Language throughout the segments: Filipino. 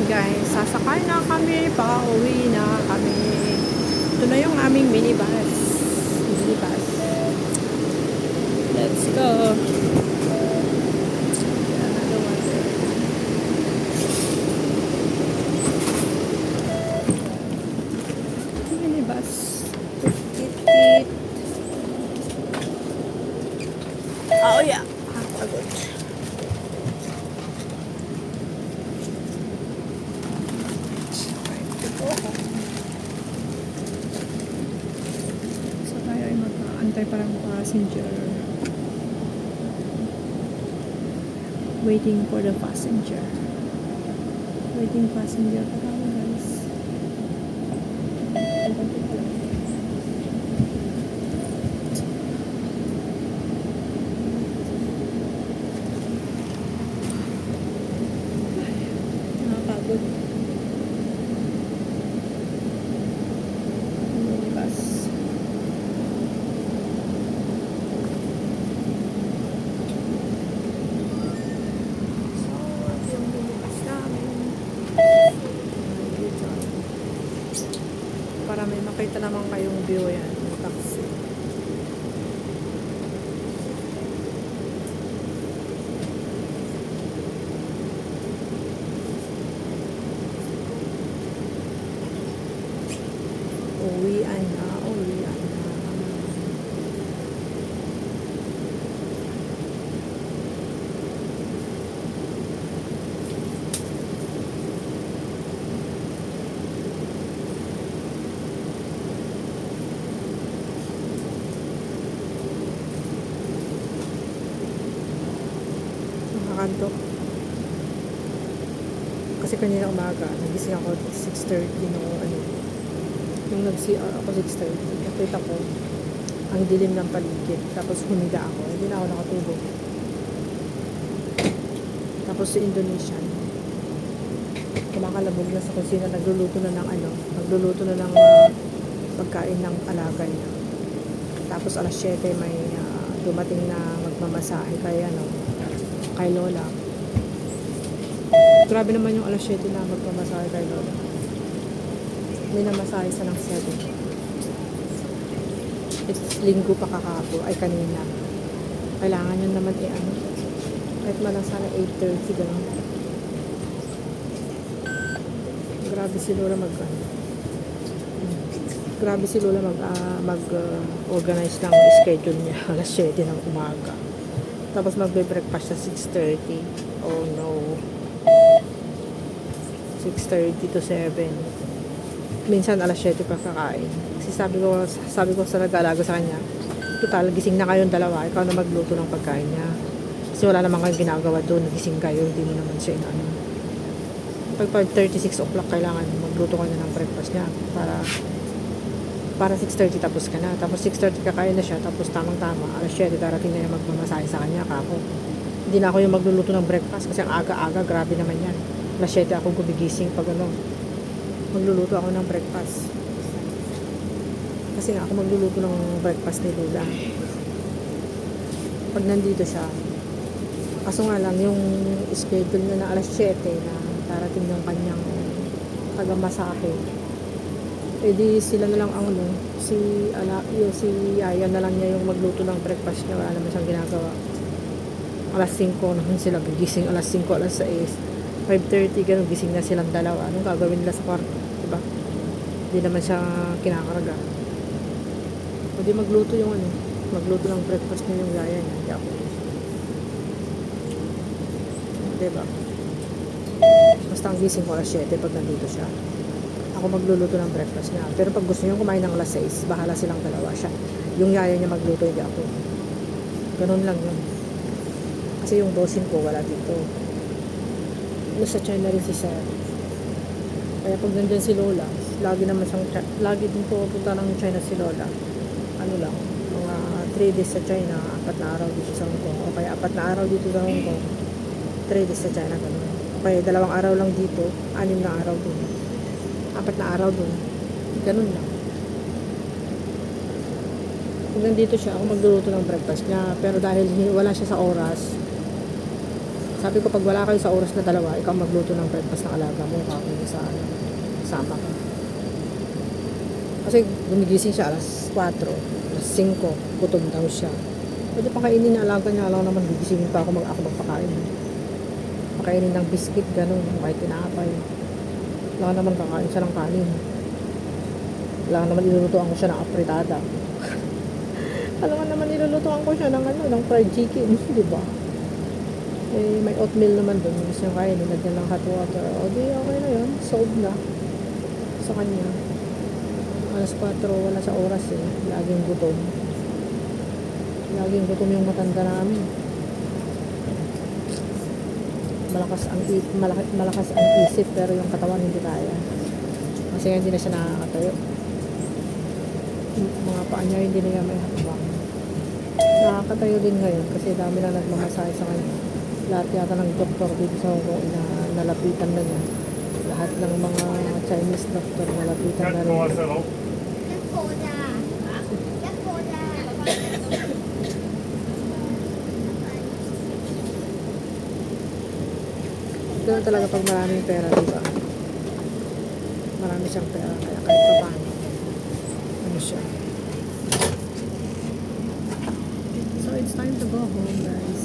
guys, sasakay na kami, pauwi na kami. Ito na yung aming minibus. Let's go. Minibus. Tit. Oh yeah. Pagod. So tayo ay mag-aantay parang passenger. Waiting for the passenger. Waiting passenger pa tayo guys. Nakapagod. Minibus. Para may makita naman kayong view yan ng taxi. Uwian na. Kanto. Kasi kanina umaga, nagising ako 6:30 nung nag-CR ako 6:30. Nakita ko ang dilim ng paligid. Tapos humiga ako. Hindi na ako nakatulog. Tapos si Indonesian, kumakalabog na sa kusina, nagluluto na ng pagkain ng alaga niya. Tapos alas 7 may dumating na magmamasahe kay Lola. Grabe naman yung alas 7 na magpamasahe kay Lola. May namasahe sa ng 7. It's linggo pa kakahapon. Ay, kanina. Kailangan yun naman kahit malang sana 8:30 gano'n. Grabe si Lola mag-organize ng schedule niya. Alas 7 ng umaga. Tapos magbe-breakfast sa 6:30. Oh no. 6:30 to 7. Minsan alas 7 pa kakain. Kasi sabi ko sa nag-aalaga sa kanya, total gising na kayong dalawa, ikaw na magluto ng pagkain niya. Kasi wala naman kayong ginagawa doon, gising kayo, hindi mo naman siya Pag 5:36 o'clock kailangan magluto ka na ng breakfast niya para 6:30 tapos ka na. Tapos 6:30 kakain na siya. Tapos tamang-tama. Alas 7 darating na yung magmamasahe sa kanya. Kako. Hindi na ako yung magluluto ng breakfast. Kasi ang aga-aga. Grabe naman yan. Alas 7 ako gumigising pag magluluto ako ng breakfast. Kasi nga ako magluluto ng breakfast ni Lola. Pag nandito siya. Kaso nga lang yung schedule niya na alas 7 na darating ng kanyang tagamasahe. Eh di sila na lang si Yaya na lang niya yung magluto ng breakfast niya. Wala naman siyang ginagawa. Alas 5 naman sila gigising. Alas 5, alas 6. 5:30 ganun, gising na silang dalawa. Anong gagawin nila sa kwarto? Diba? Hindi naman siya kinakarga. O di magluto magluto ng breakfast niya yung Yaya niya. Hindi ako. Diba? Basta ang gising ko alas 7 pag nandito siya. Ako magluluto ng breakfast niya. Pero pag gusto niyo kumain ng alas 6, bahala silang dalawa siya. Yung Yaya niya magluto, hindi ako. Ganun lang yun. Kasi yung bossing ko wala dito. Nasa China rin si Sir. Kaya pag nandyan si Lola, lagi din pupunta ng China si Lola. Mga 3 days sa China, 4 na araw dito sa Hong Kong. O kaya 4 na araw dito sa Hong Kong, 3 days sa China, ganun. O kaya 2 araw lang dito, 6 na araw dun. 4 na araw dun. Ganun lang. Pag nandito siya, ako magluluto ng breakfast niya. Pero dahil wala siya sa oras, Sabi ko, pag wala kayo sa oras na dalawa, ikaw magluto ng breakfast ng alaga mo, ako sa sama ka. Kasi gumigising siya alas 4, alas 5, gutom daw siya. Pwede pa kainin niya alaga niya, alam naman gigisingin pa ako magpakain. Pakainin ng biscuit, ganun, kahit tinapay. Wala naman kakain siya ng kanin. Wala naman ilulutuan ko siya ng apritada. Alam naman nilulutuan ko siya ng fried chicken, di ba? Eh, may oatmeal naman doon. Gusto niya kain, nilagyan ng hot water. O di, okay na yun. Solved na. Sa kanya. Alas 4, wala sa oras eh. Laging gutom. Laging gutom yung matanda namin. Malakas ang isip pero yung katawan hindi kaya. Kasi hindi na siya nakakatayo. Mga paa niya hindi na may hakbang. Nakakatayo din ngayon kasi dami na nagmamasahe sa kanya. Lahat yata ng doktor dito sa Hong Kong nalapitan na niya. Lahat ng mga Chinese doctor nalapitan na rin. Ganun talaga pag maraming pera, diba? Marami siyang pera, kaya kahit pa paano. Ano siya? So, it's time to go home, guys.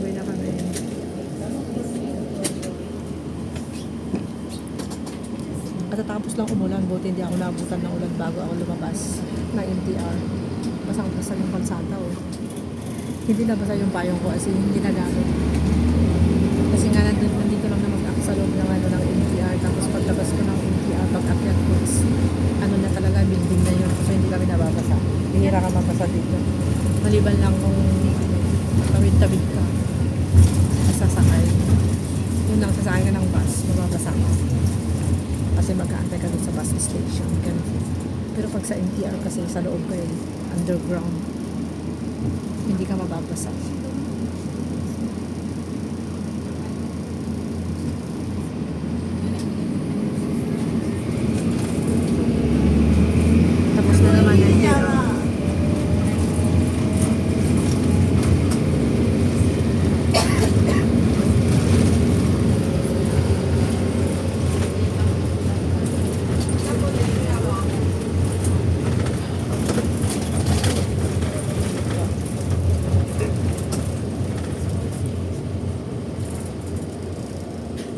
Uwi na kami. Katatapos lang umulan, buti hindi ako naabutan ng ulan bago ako lumabas ng MTR. Basang-basa yung kalsada, oh. Hindi nabasa yung payong ko kasi hindi nagamit. Kasi nga nandito lang naman ako sa loob ng MTR. Tapos paglabas ko ng MTR, pag-akyat ko is na talaga, building na yun. So hindi kami nababasa. Bihira ka mabasa dito. Maliban lang kung tawid-tawid ka. Sasakay. Yun lang, sasakay ka ng bus, mababasa ka. Kasi mag-aantay ka dun sa bus station. Ganun. Pero pag sa MTR kasi sa loob ka underground, hindi ka mababasa. Tapos na naman yung MTR.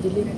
Dilim.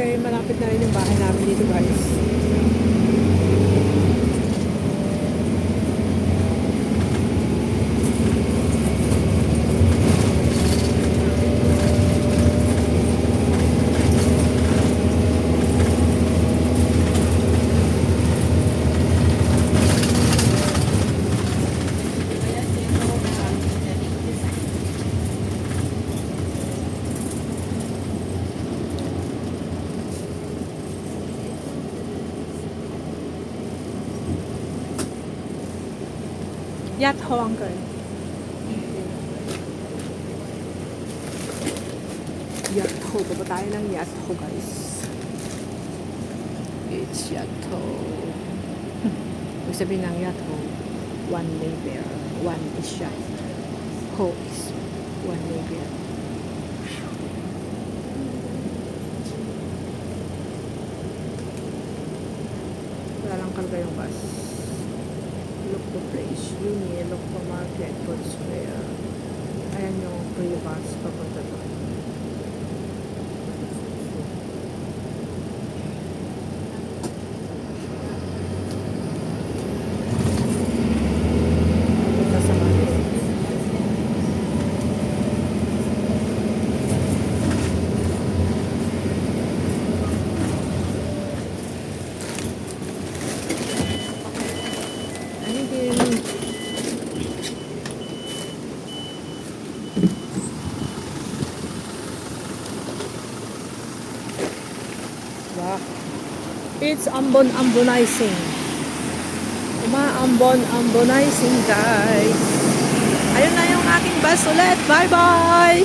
Okay, malapit na rin yung bahay namin dito, guys. Yacht ho, uncle. Yacht ho. Ho. Baba tayo ng yacht ho, guys. It's yacht ho. Ibig sabihin ng yacht ho, one way bear. One is yacht. Ho is one way bear. Wala lang karga yung bus. Look to place. Uni, look to market, Food Square. Ayan yung free bus papunta doon. Papunta sa market. Ayun din. Wow. It's ambon-ambonizing. Uma-ambon-ambonizing, guys. Ayun na yung aking bus ulit. Bye-bye!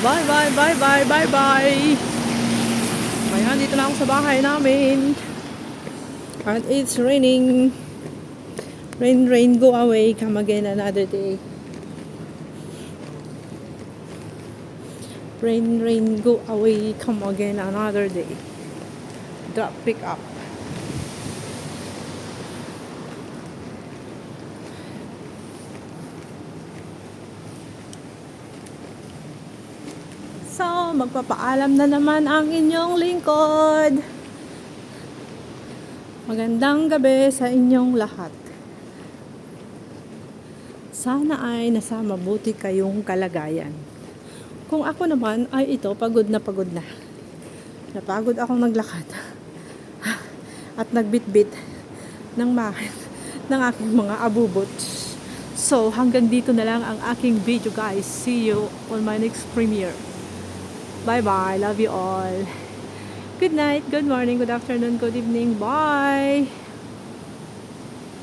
Bye-bye, bye-bye, bye-bye! Ayan, dito na ako sa bahay namin. And it's raining. Rain, rain, go away. Come again another day. Rain, rain, go away. Come again another day. Drop, pick up. So, magpapaalam na naman ang inyong lingkod. Magandang gabi sa inyong lahat. Sana ay nasa mabuti kayong kalagayan. Kung ako naman ay ito, pagod na pagod na. Napagod akong naglakad. At nagbitbit ng ng aking mga abubot. So, hanggang dito na lang ang aking video, guys. See you on my next premiere. Bye-bye. Love you all. Good night, good morning, good afternoon, good evening. Bye!